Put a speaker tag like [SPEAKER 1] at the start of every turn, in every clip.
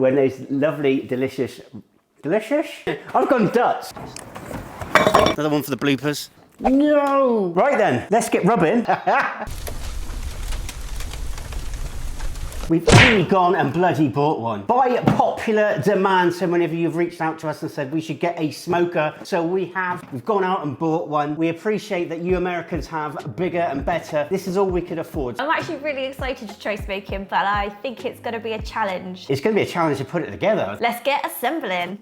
[SPEAKER 1] when those lovely, delicious... I've gone Dutch. Another one for the bloopers. No! Right then, let's get rubbing. We've only gone and bloody bought one. By popular demand, so many of you have reached out to us and said we should get a smoker. So we've gone out and bought one. We appreciate that you Americans have bigger and better. This is all we could afford.
[SPEAKER 2] I'm actually really excited to try smoking, but I think it's going to be a challenge.
[SPEAKER 1] It's going to be a challenge to put it together.
[SPEAKER 2] Let's get assembling.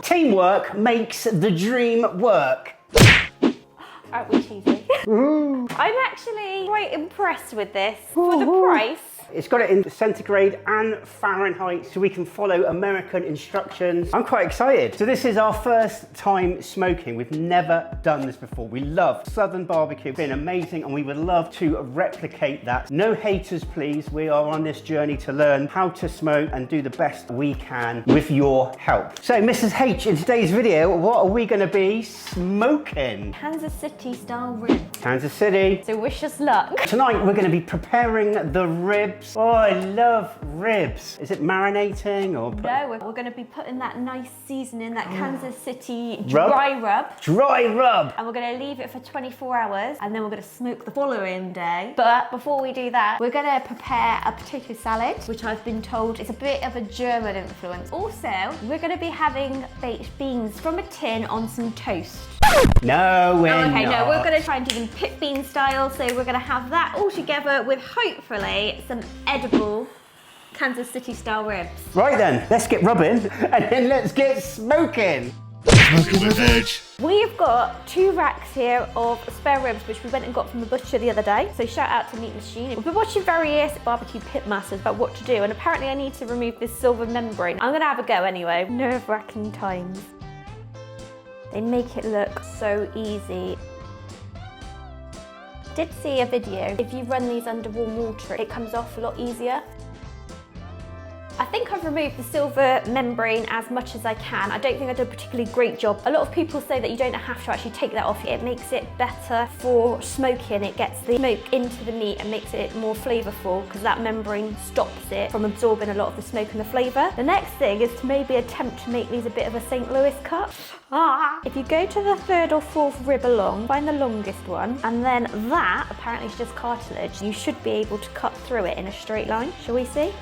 [SPEAKER 1] Teamwork makes the dream work.
[SPEAKER 2] Aren't we cheesy? I'm actually quite impressed with this. For the price.
[SPEAKER 1] It's got it in centigrade and Fahrenheit, so we can follow American instructions. I'm quite excited. So this is our first time smoking. We've never done this before. We love Southern barbecue. It's been amazing, and we would love to replicate that. No haters, please. We are on this journey to learn how to smoke and do the best we can with your help. So Mrs. H, in today's video, what are we gonna be smoking?
[SPEAKER 2] Kansas City style ribs.
[SPEAKER 1] Kansas City.
[SPEAKER 2] So wish us luck.
[SPEAKER 1] Tonight we're gonna be preparing the ribs. Oh, I love ribs. Is it marinating or?
[SPEAKER 2] No, we're going to be putting that nice seasoning, that Kansas City dry rub.
[SPEAKER 1] Dry rub.
[SPEAKER 2] And we're going to leave it for 24 hours and then we're going to smoke the following day. But before we do that, we're going to prepare a potato salad, which I've been told is a bit of a German influence. Also, we're going to be having baked beans from a tin on some toast.
[SPEAKER 1] No, we're not.
[SPEAKER 2] No, we're going to try and do them pit bean style. So we're going to have that all together with hopefully some edible Kansas City style ribs.
[SPEAKER 1] Right then, let's get rubbing and then let's get smoking.
[SPEAKER 3] Smoking with veg.
[SPEAKER 2] We've got 2 racks here of spare ribs, which we went and got from the butcher the other day. So shout out to Meat Machine. We've been watching various barbecue pit masters about what to do, and apparently I need to remove this silver membrane. I'm gonna have a go anyway. Nerve-wracking times. They make it look so easy. I did see a video. If you run these under warm water, it comes off a lot easier. I think I've removed the silver membrane as much as I can. I don't think I did a particularly great job. A lot of people say that you don't have to actually take that off. It makes it better for smoking. It gets the smoke into the meat and makes it more flavourful because that membrane stops it from absorbing a lot of the smoke and the flavour. The next thing is to maybe attempt to make these a bit of a St. Louis cut. If you go to the 3rd or 4th rib along, find the longest one, and then that apparently is just cartilage. You should be able to cut through it in a straight line. Shall we see?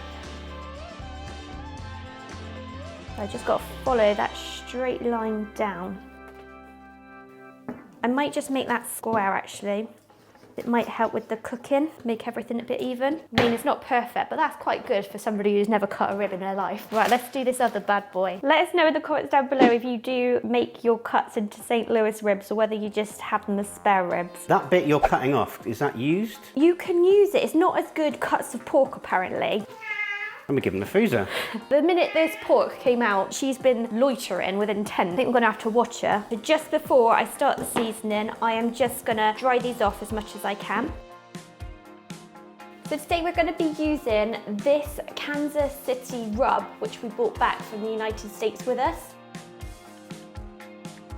[SPEAKER 2] I just got to follow that straight line down. I might just make that square actually. It might help with the cooking, make everything a bit even. I mean, it's not perfect, but that's quite good for somebody who's never cut a rib in their life. Right, let's do this other bad boy. Let us know in the comments down below if you do make your cuts into St. Louis ribs or whether you just have them as spare ribs.
[SPEAKER 1] That bit you're cutting off, is that used?
[SPEAKER 2] You can use it. It's not as good cuts of pork apparently.
[SPEAKER 1] Let me give him the freezer.
[SPEAKER 2] The minute this pork came out, she's been loitering with intent. I think I'm gonna have to watch her. But just before I start the seasoning, I am just gonna dry these off as much as I can. So today we're gonna be using this Kansas City rub, which we brought back from the United States with us.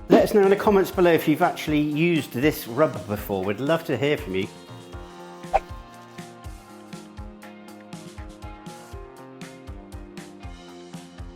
[SPEAKER 1] Let us know in the comments below if you've actually used this rub before. We'd love to hear from you.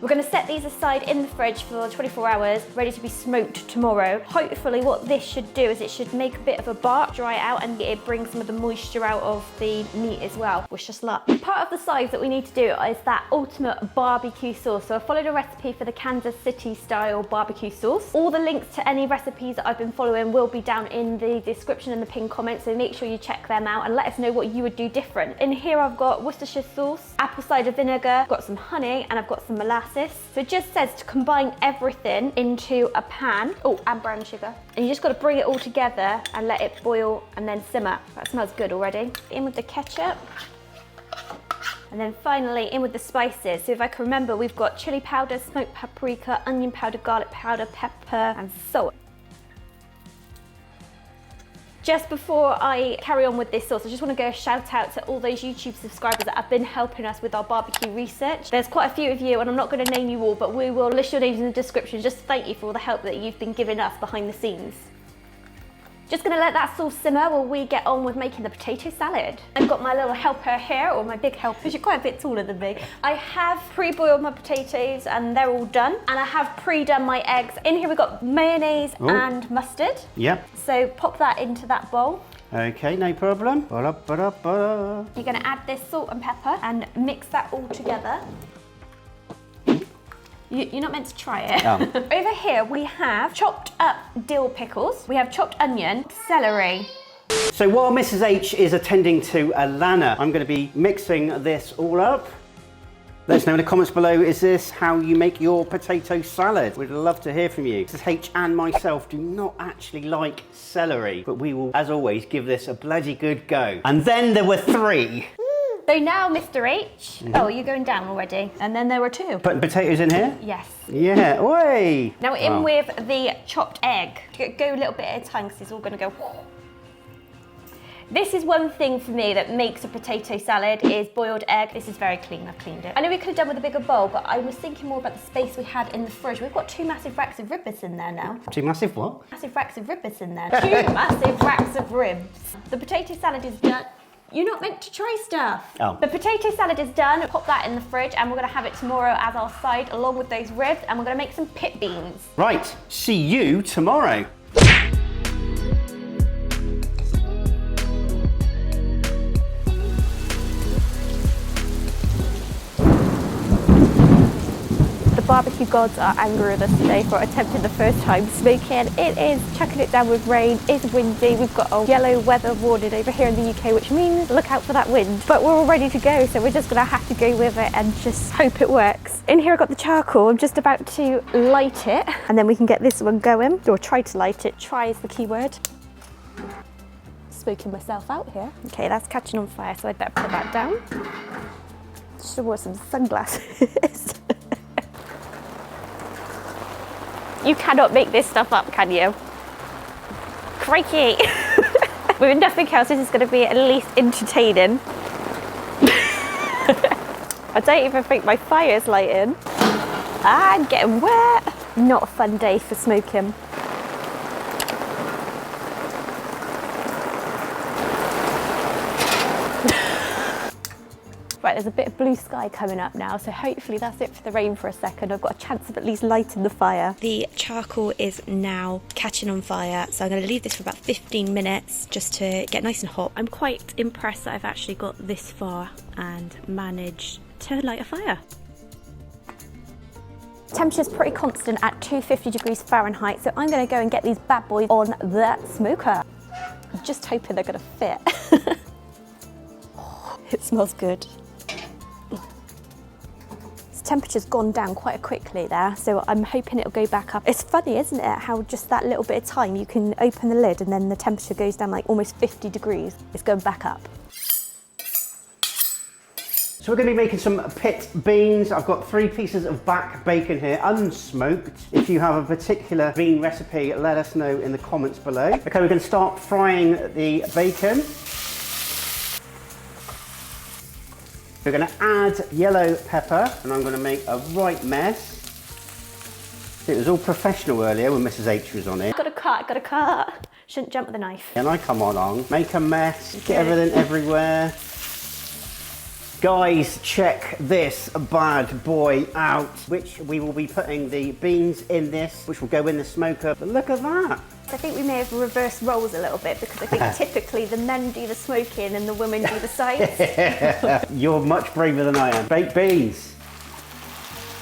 [SPEAKER 2] We're going to set these aside aside in the fridge for 24 hours, ready to be smoked tomorrow. Hopefully what this should do is it should make a bit of a bark, dry it out, and it brings some of the moisture out of the meat as well. Wish us luck. Part of the sides that we need to do is that ultimate barbecue sauce. So I followed a recipe for the Kansas City style barbecue sauce. All the links to any recipes that I've been following will be down in the description and the pinned comments, so make sure you check them out and let us know what you would do different. In here I've got Worcestershire sauce, apple cider vinegar, got some honey, and I've got some molasses. So it just says to combine everything into a pan. Oh, and brown sugar. And you just got to bring it all together and let it boil and then simmer. That smells good already. In with the ketchup. And then finally in with the spices. So if I can remember, we've got chili powder, smoked paprika, onion powder, garlic powder, pepper, and salt. Just before I carry on with this sauce, I just want to go a shout out to all those YouTube subscribers that have been helping us with our barbecue research. There's quite a few of you, and I'm not going to name you all, but we will list your names in the description. Just thank you for all the help that you've been giving us behind the scenes. Just gonna let that sauce simmer while we get on with making the potato salad. I've got my little helper here, or my big helper. She's quite a bit taller than me. I have pre-boiled my potatoes and they're all done. And I have pre-done my eggs. In here we've got mayonnaise and mustard.
[SPEAKER 1] Yep.
[SPEAKER 2] So pop that into that bowl.
[SPEAKER 1] Okay, no problem.
[SPEAKER 2] You're gonna add this salt and pepper and mix that all together. You're not meant to try it.
[SPEAKER 1] Oh.
[SPEAKER 2] Over here we have chopped up dill pickles, we have chopped onion, celery.
[SPEAKER 1] So while Mrs. H is attending to Alana, I'm going to be mixing this all up. Let us know in the comments below, is this how you make your potato salad? We'd love to hear from you. Mrs. H and myself do not actually like celery, but we will, as always, give this a bloody good go. And then there were 3.
[SPEAKER 2] So now, Mr. H, oh, you're going down already. And then there were 2.
[SPEAKER 1] Putting potatoes in here?
[SPEAKER 2] Yes.
[SPEAKER 1] Yeah, oi!
[SPEAKER 2] Now in with the chopped egg. Go a little bit at a time because it's all gonna go. This is one thing for me that makes a potato salad is boiled egg. This is very clean, I've cleaned it. I know we could have done with a bigger bowl, but I was thinking more about the space we had in the fridge. We've got 2 massive racks of ribbons in there now.
[SPEAKER 1] 2 massive what?
[SPEAKER 2] Massive racks of ribbons in there. 2 massive racks of ribs. The potato salad is done. You're not meant to try stuff.
[SPEAKER 1] Oh.
[SPEAKER 2] The potato salad is done. Pop that in the fridge and we're gonna have it tomorrow as our side along with those ribs, and we're gonna make some pit beans.
[SPEAKER 1] Right, see you tomorrow.
[SPEAKER 2] The barbecue gods are angry with us today for attempting the first time smoking. It is chucking it down with rain, it's windy, we've got a yellow weather warning over here in the UK, which means look out for that wind. But we're all ready to go, so we're just gonna have to go with it and just hope it works. In here I've got the charcoal, I'm just about to light it, and then we can get this one going, or try to light it. Try is the key word. Smoking myself out here. Okay, that's catching on fire, so I'd better put that down. Should have worn some sunglasses. You cannot make this stuff up, can you? Crikey! With nothing else, this is going to be at least entertaining. I don't even think my fire's lighting. I'm getting wet. Not a fun day for smoking. Right, there's a bit of blue sky coming up now, so hopefully that's it for the rain for a second. I've got a chance of at least lighting the fire. The charcoal is now catching on fire, so I'm going to leave this for about 15 minutes just to get nice and hot. I'm quite impressed that I've actually got this far and managed to light a fire. Temperature's pretty constant at 250 degrees Fahrenheit, so I'm going to go and get these bad boys on the smoker. I'm just hoping they're going to fit. It smells good. Temperature's gone down quite quickly there, so I'm hoping it'll go back up. It's funny, isn't it, how just that little bit of time you can open the lid and then the temperature goes down like almost 50 degrees. It's going back up.
[SPEAKER 1] So we're going to be making some pit beans. I've got 3 pieces of back bacon here, unsmoked. If you have a particular bean recipe, let us know in the comments below. Okay, we're going to start frying the bacon. We're going to add yellow pepper, and I'm going to make a right mess. It was all professional earlier when Mrs. H was on it.
[SPEAKER 2] Got a cut. Shouldn't jump with a knife.
[SPEAKER 1] And I come along, make a mess, get everything everywhere. Guys, check this bad boy out, which we will be putting the beans in this, which will go in the smoker. But look at that.
[SPEAKER 2] I think we may have reversed roles a little bit because I think typically the men do the smoking and the women do the sides.
[SPEAKER 1] You're much braver than I am. Baked beans.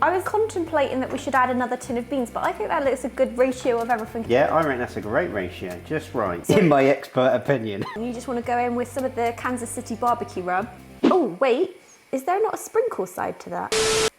[SPEAKER 2] I was contemplating that we should add another tin of beans, but I think that looks a good ratio of everything.
[SPEAKER 1] Yeah, I reckon that's a great ratio, just right, in my expert opinion.
[SPEAKER 2] You just want to go in with some of the Kansas City barbecue rub. Oh, wait, is there not a sprinkle side to that?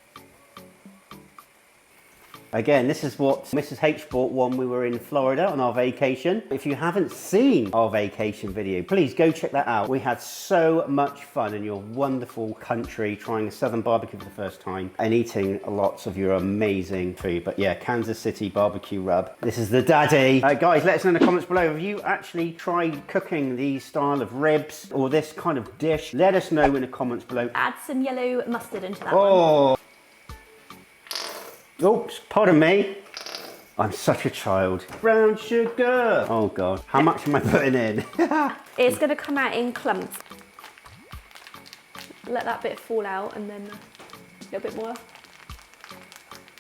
[SPEAKER 1] Again, this is what Mrs. H bought when we were in Florida on our vacation. If you haven't seen our vacation video, please go check that out. We had so much fun in your wonderful country trying a Southern barbecue for the first time and eating lots of your amazing food. But yeah, Kansas City barbecue rub. This is the daddy. Guys, let us know in the comments below. Have you actually tried cooking these style of ribs or this kind of dish? Let us know in the comments below.
[SPEAKER 2] Add some yellow mustard into that one.
[SPEAKER 1] Oops, pardon me. I'm such a child. Brown sugar. Oh God, how much am I putting in?
[SPEAKER 2] It's gonna come out in clumps. Let that bit fall out and then a little bit more.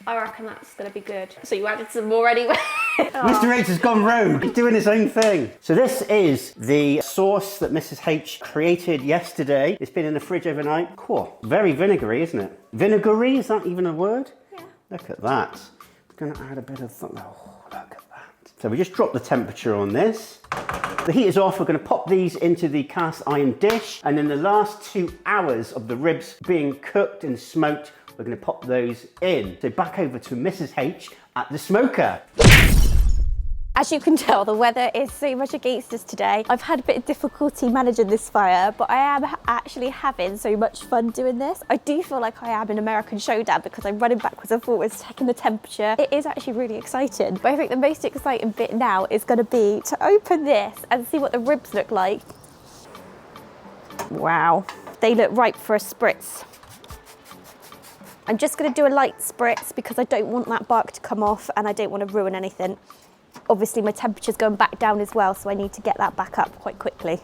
[SPEAKER 2] I reckon that's gonna be good. So you added some more anyway.
[SPEAKER 1] Mr. H has gone rogue. He's doing his own thing. So this is the sauce that Mrs. H created yesterday. It's been in the fridge overnight. Cool. Very vinegary, isn't it? Vinegary, is that even a word? Look at that. I'm gonna add a bit of, oh, look at that. So we just dropped the temperature on this. The heat is off. We're gonna pop these into the cast iron dish. And in the last 2 hours of the ribs being cooked and smoked, we're gonna pop those in. So back over to Mrs. H at the smoker.
[SPEAKER 2] As you can tell, the weather is so much against us today. I've had a bit of difficulty managing this fire, but I am actually having so much fun doing this. I do feel like I am in American Showdown because I'm running backwards and forwards, checking the temperature. It is actually really exciting. But I think the most exciting bit now is gonna be to open this and see what the ribs look like. Wow, they look ripe for a spritz. I'm just gonna do a light spritz because I don't want that bark to come off and I don't want to ruin anything. Obviously my temperature's going back down as well, so I need to get that back up quite quickly.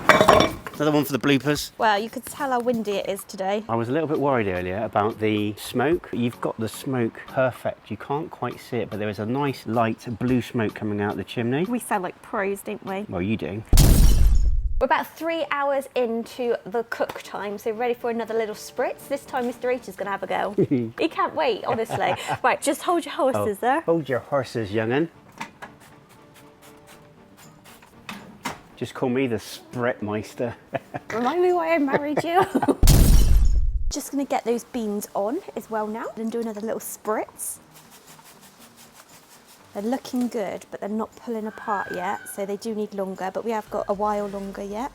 [SPEAKER 1] Another one for the bloopers.
[SPEAKER 2] Well, you could tell how windy it is today.
[SPEAKER 1] I was a little bit worried earlier about the smoke. You've got the smoke perfect. You can't quite see it, but there is a nice light blue smoke coming out the chimney.
[SPEAKER 2] We sound like pros, don't we?
[SPEAKER 1] Well, you do.
[SPEAKER 2] We're about 3 hours into the cook time, so ready for another little spritz. This time Mr. H is going to have a go. He can't wait, honestly. Right, just hold your horses there.
[SPEAKER 1] Hold your horses, young'un. Just call me the Spritmeister.
[SPEAKER 2] Remind me why I married you. Just going to get those beans on as well now and do another little spritz. They're looking good, but they're not pulling apart yet, so they do need longer, but we have got a while longer yet.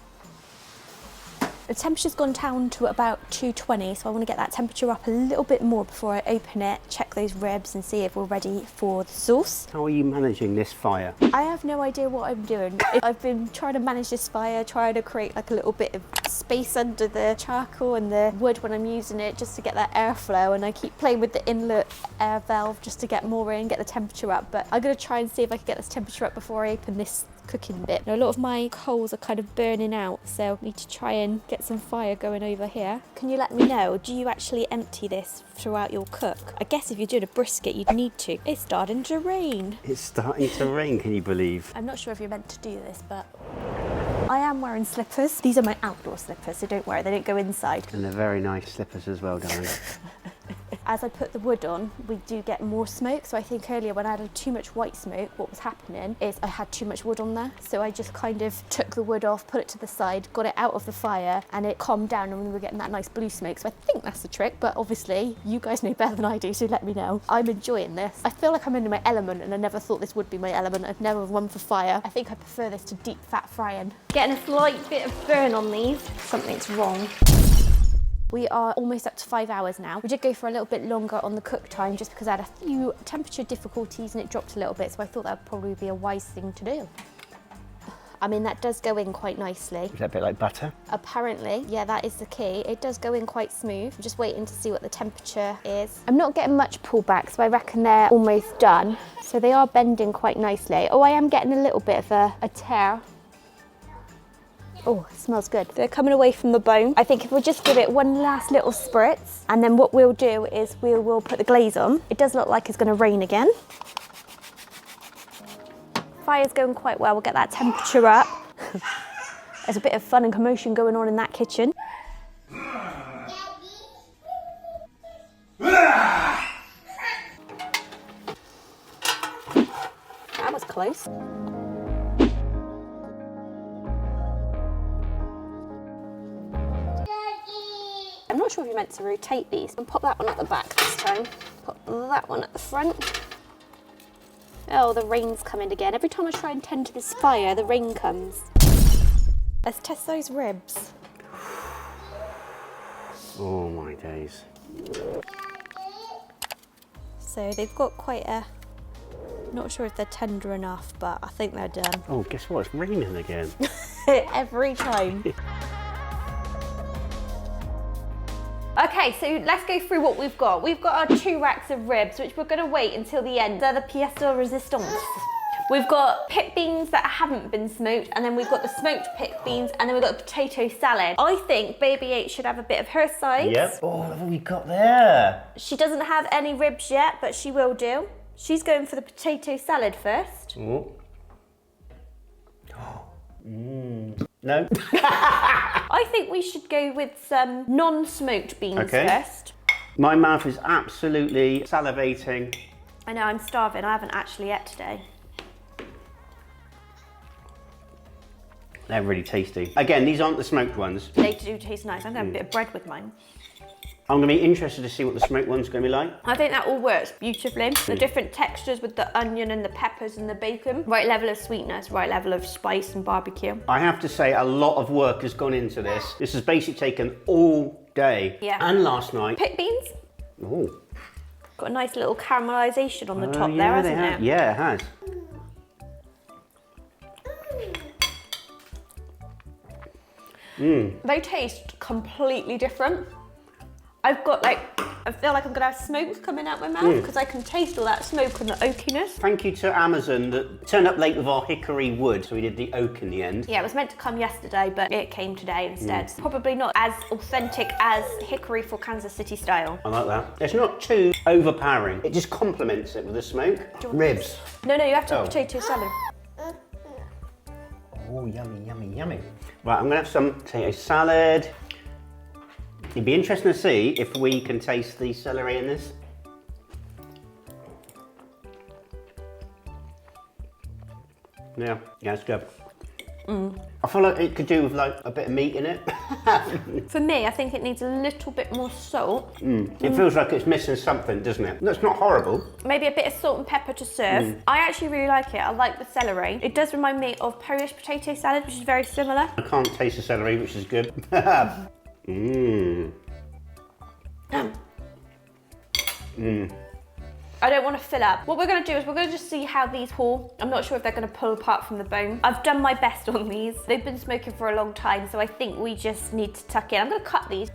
[SPEAKER 2] The temperature's gone down to about 220, so I want to get that temperature up a little bit more before I open it, check those ribs and see if we're ready for the sauce.
[SPEAKER 1] How are you managing this fire?
[SPEAKER 2] I have no idea what I'm doing. I've been trying to manage this fire, trying to create like a little bit of space under the charcoal and the wood when I'm using it just to get that airflow, and I keep playing with the inlet air valve just to get more in, get the temperature up, but I'm going to try and see if I can get this temperature up before I open this cooking bit. Now, a lot of my coals are kind of burning out, so I need to try and get some fire going over here. Can you let me know, do you actually empty this throughout your cook? I guess if you're doing a brisket, you'd need to. It's starting to rain.
[SPEAKER 1] It's starting to rain, can you believe?
[SPEAKER 2] I'm not sure if you're meant to do this, but I am wearing slippers. These are my outdoor slippers, so don't worry, they don't go inside.
[SPEAKER 1] And they're very nice slippers as well, guys.
[SPEAKER 2] As I put the wood on, we do get more smoke. So I think earlier when I added too much white smoke, what was happening is I had too much wood on there. So I just kind of took the wood off, put it to the side, got it out of the fire, and it calmed down and we were getting that nice blue smoke. So I think that's the trick, but obviously you guys know better than I do, so let me know. I'm enjoying this. I feel like I'm in my element, and I never thought this would be my element. I've never run for fire. I think I prefer this to deep fat frying. Getting a slight bit of burn on these. Something's wrong. We are almost up to 5 hours now. We did go for a little bit longer on the cook time just because I had a few temperature difficulties and it dropped a little bit, so I thought that would probably be a wise thing to do. I mean, that does go in quite nicely.
[SPEAKER 1] Is that a bit like butter?
[SPEAKER 2] Apparently, yeah, that is the key. It does go in quite smooth. I'm just waiting to see what the temperature is. I'm not getting much pullback, so I reckon they're almost done. So they are bending quite nicely. Oh, I am getting a little bit of a tear. Oh, it smells good. They're coming away from the bone. I think if we'll just give it one last little spritz, and then what we'll do is we will put the glaze on. It does look like it's going to rain again. Fire's going quite well. We'll get that temperature up. There's a bit of fun and commotion going on in that kitchen. That was close. I'm not sure if you're meant to rotate these. I'll pop that one at the back this time. Put that one at the front. Oh, the rain's coming again. Every time I try and tend to this fire, the rain comes. Let's test those ribs.
[SPEAKER 1] Oh my days.
[SPEAKER 2] So they've got quite a... Not sure if they're tender enough, but I think they're done.
[SPEAKER 1] Oh, guess what? It's raining again.
[SPEAKER 2] Every time. Okay, so let's go through what we've got. We've got our 2 racks of ribs, which we're going to wait until the end. They're the pièce de résistance. We've got pit beans that haven't been smoked, and then we've got the smoked pit beans, and then we've got the potato salad. I think Baby 8 should have a bit of her side.
[SPEAKER 1] Yep. Oh, what have we got there?
[SPEAKER 2] She doesn't have any ribs yet, but she will do. She's going for the potato salad first.
[SPEAKER 1] Oh. No.
[SPEAKER 2] I think we should go with some non-smoked beans first.
[SPEAKER 1] My mouth is absolutely salivating.
[SPEAKER 2] I know, I'm starving. I haven't actually ate today.
[SPEAKER 1] They're really tasty. Again, these aren't the smoked ones.
[SPEAKER 2] They do taste nice. I'm going to have a bit of bread with mine.
[SPEAKER 1] I'm going to be interested to see what the smoked one's going to be like.
[SPEAKER 2] I think that all works beautifully. The different textures with the onion and the peppers and the bacon. Right level of sweetness, right level of spice and barbecue.
[SPEAKER 1] I have to say a lot of work has gone into this. This has basically taken all day.
[SPEAKER 2] Yeah.
[SPEAKER 1] And last night.
[SPEAKER 2] Pit beans.
[SPEAKER 1] Oh.
[SPEAKER 2] Got a nice little caramelisation on the top there, hasn't it?
[SPEAKER 1] Yeah, it has.
[SPEAKER 2] They taste completely different. I've got I feel like I'm gonna have smoke coming out my mouth because I can taste all that smoke and the oakiness.
[SPEAKER 1] Thank you to Amazon that turned up late with our hickory wood, so we did the oak in the end.
[SPEAKER 2] Yeah, it was meant to come yesterday, but it came today instead. Probably not as authentic as hickory for Kansas City style.
[SPEAKER 1] I like that. It's not too overpowering. It just complements it with the smoke. Ribs.
[SPEAKER 2] No, you have to have potato salad.
[SPEAKER 1] Oh, yummy, yummy, yummy. Right, I'm gonna have some potato salad. It'd be interesting to see if we can taste the celery in this. Yeah, it's good. I feel like it could do with like a bit of meat in it.
[SPEAKER 2] For me, I think it needs a little bit more salt.
[SPEAKER 1] It feels like it's missing something, doesn't it? That's not horrible.
[SPEAKER 2] Maybe a bit of salt and pepper to serve. I actually really like it. I like the celery. It does remind me of Polish potato salad, which is very similar.
[SPEAKER 1] I can't taste the celery, which is good.
[SPEAKER 2] I don't want to fill up. What we're going to do is we're going to just see how these pull. I'm not sure if they're going to pull apart from the bone. I've done my best on these. They've been smoking for a long time, so I think we just need to tuck in. I'm going to cut these.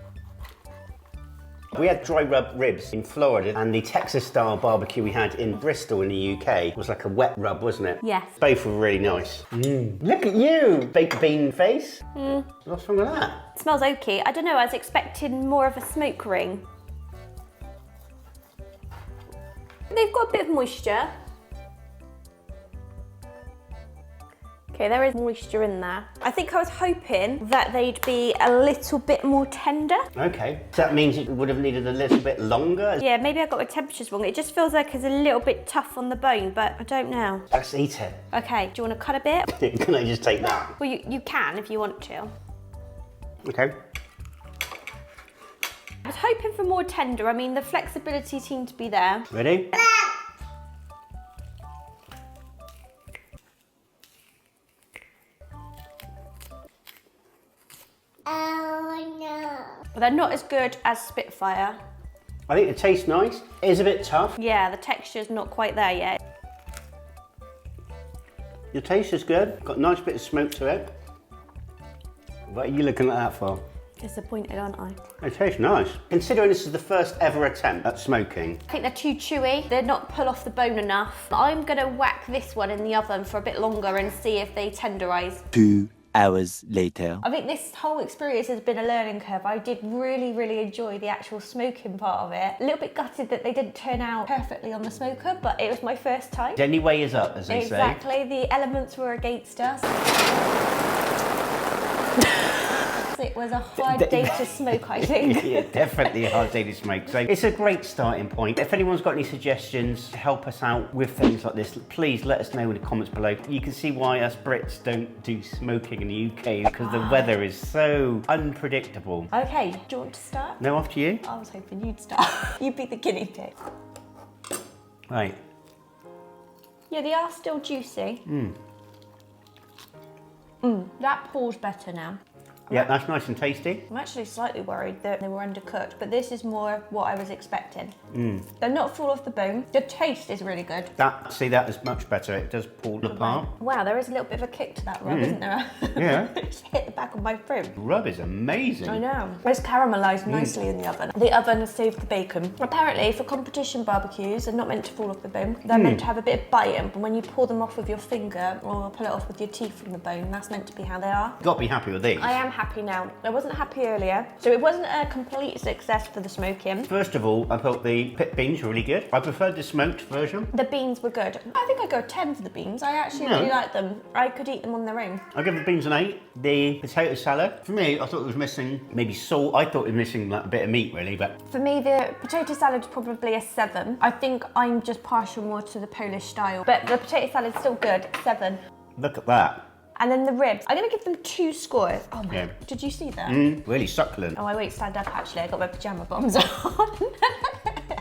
[SPEAKER 1] We had dry rub ribs in Florida, and the Texas-style barbecue we had in Bristol in the UK was like a wet rub, wasn't it?
[SPEAKER 2] Yes.
[SPEAKER 1] Both were really nice. Look at you, baked bean face. What's wrong with that?
[SPEAKER 2] It smells oaky. I don't know, I was expecting more of a smoke ring. They've got a bit of moisture. Okay, there is moisture in there. I think I was hoping that they'd be a little bit more tender.
[SPEAKER 1] Okay, so that means it would have needed a little bit longer?
[SPEAKER 2] Yeah, maybe I got the temperatures wrong. It just feels like it's a little bit tough on the bone, but I don't know.
[SPEAKER 1] Let's eat it.
[SPEAKER 2] Okay, do you want to cut a bit?
[SPEAKER 1] Can I just take that?
[SPEAKER 2] Well, you can if you want to.
[SPEAKER 1] Okay.
[SPEAKER 2] I was hoping for more tender. I mean, the flexibility seemed to be there.
[SPEAKER 1] Ready?
[SPEAKER 2] Oh no. But they're not as good as Spitfire.
[SPEAKER 1] I think it tastes nice. It is a bit tough.
[SPEAKER 2] Yeah, the texture's not quite there yet.
[SPEAKER 1] The taste is good. Got a nice bit of smoke to it. What are you looking at that for?
[SPEAKER 2] Disappointed, aren't I?
[SPEAKER 1] It tastes nice. Considering this is the first ever attempt at smoking.
[SPEAKER 2] I think they're too chewy. They're not pull off the bone enough. I'm gonna whack this one in the oven for a bit longer and see if they tenderise.
[SPEAKER 3] 2 hours later.
[SPEAKER 2] I think this whole experience has been a learning curve. I did really enjoy the actual smoking part of it. A little bit gutted that they didn't turn out perfectly on the smoker, but it was my first time.
[SPEAKER 1] Any way is up, as they say.
[SPEAKER 2] Exactly, the elements were against us. It was a hard day to smoke, I think.
[SPEAKER 1] Yeah, definitely a hard day to smoke. So it's a great starting point. If anyone's got any suggestions to help us out with things like this, please let us know in the comments below. You can see why us Brits don't do smoking in the UK, because the weather is so unpredictable.
[SPEAKER 2] Okay, do you want to start?
[SPEAKER 1] No, after you.
[SPEAKER 2] I was hoping you'd start. You'd be the guinea pig.
[SPEAKER 1] Right.
[SPEAKER 2] Yeah, they are still juicy. That pours better now.
[SPEAKER 1] Yeah, that's nice and tasty.
[SPEAKER 2] I'm actually slightly worried that they were undercooked, but this is more what I was expecting. They're not full off the bone. The taste is really good.
[SPEAKER 1] That is much better. It does pull apart.
[SPEAKER 2] Wow, there is a little bit of a kick to that rub, isn't there?
[SPEAKER 1] Yeah.
[SPEAKER 2] Just hit the back of my throat.
[SPEAKER 1] Rub is amazing.
[SPEAKER 2] I know. It's caramelised nicely in the oven. The oven has saved the bacon. Apparently, for competition barbecues, they're not meant to fall off the bone. They're meant to have a bit of bite, and when you pull them off with your finger or pull it off with your teeth from the bone, that's meant to be how they are.
[SPEAKER 1] You've got to be happy with these.
[SPEAKER 2] I am happy now. I wasn't happy earlier, so it wasn't a complete success for the smoking.
[SPEAKER 1] First of all, I thought the pit beans were really good. I preferred the smoked version.
[SPEAKER 2] The beans were good. I think I'd go 10 for the beans. I actually really like them. I could eat them on their own.
[SPEAKER 1] I'll give the beans an 8. The potato salad, for me, I thought it was missing maybe salt. I thought it was missing like a bit of meat, really, but...
[SPEAKER 2] For me, the potato salad's probably a 7. I think I'm just partial more to the Polish style, but the potato salad's still good. 7.
[SPEAKER 1] Look at that.
[SPEAKER 2] And then the ribs, I'm gonna give them 2 scores. Oh my,
[SPEAKER 1] Yeah.
[SPEAKER 2] did you see that?
[SPEAKER 1] Really succulent.
[SPEAKER 2] Oh, I won't stand up actually, I got my pyjama bottoms on.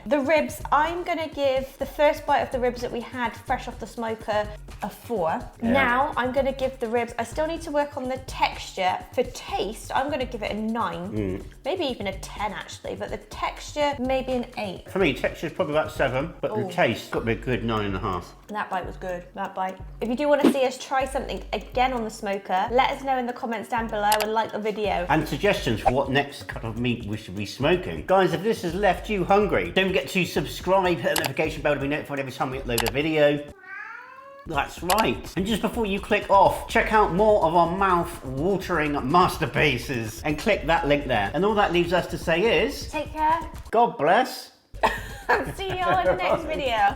[SPEAKER 2] The ribs, I'm gonna give the first bite of the ribs that we had fresh off the smoker a 4.
[SPEAKER 1] Yeah.
[SPEAKER 2] Now I'm gonna give the ribs, I still need to work on the texture. For taste, I'm gonna give it a 9. Maybe even a 10 actually, but the texture, maybe an 8.
[SPEAKER 1] For me, texture's probably about 7, but the taste got to be a good 9.5.
[SPEAKER 2] That bite was good, that bite. If you do want to see us try something again on the smoker, let us know in the comments down below and like the video.
[SPEAKER 1] And suggestions for what next cut of meat we should be smoking. Guys, if this has left you hungry, don't forget to subscribe, hit the notification bell to be notified every time we upload a video. That's right. And just before you click off, check out more of our mouth-watering masterpieces and click that link there. And all that leaves us to say is...
[SPEAKER 2] Take care.
[SPEAKER 1] God bless.
[SPEAKER 2] See you all in the next video.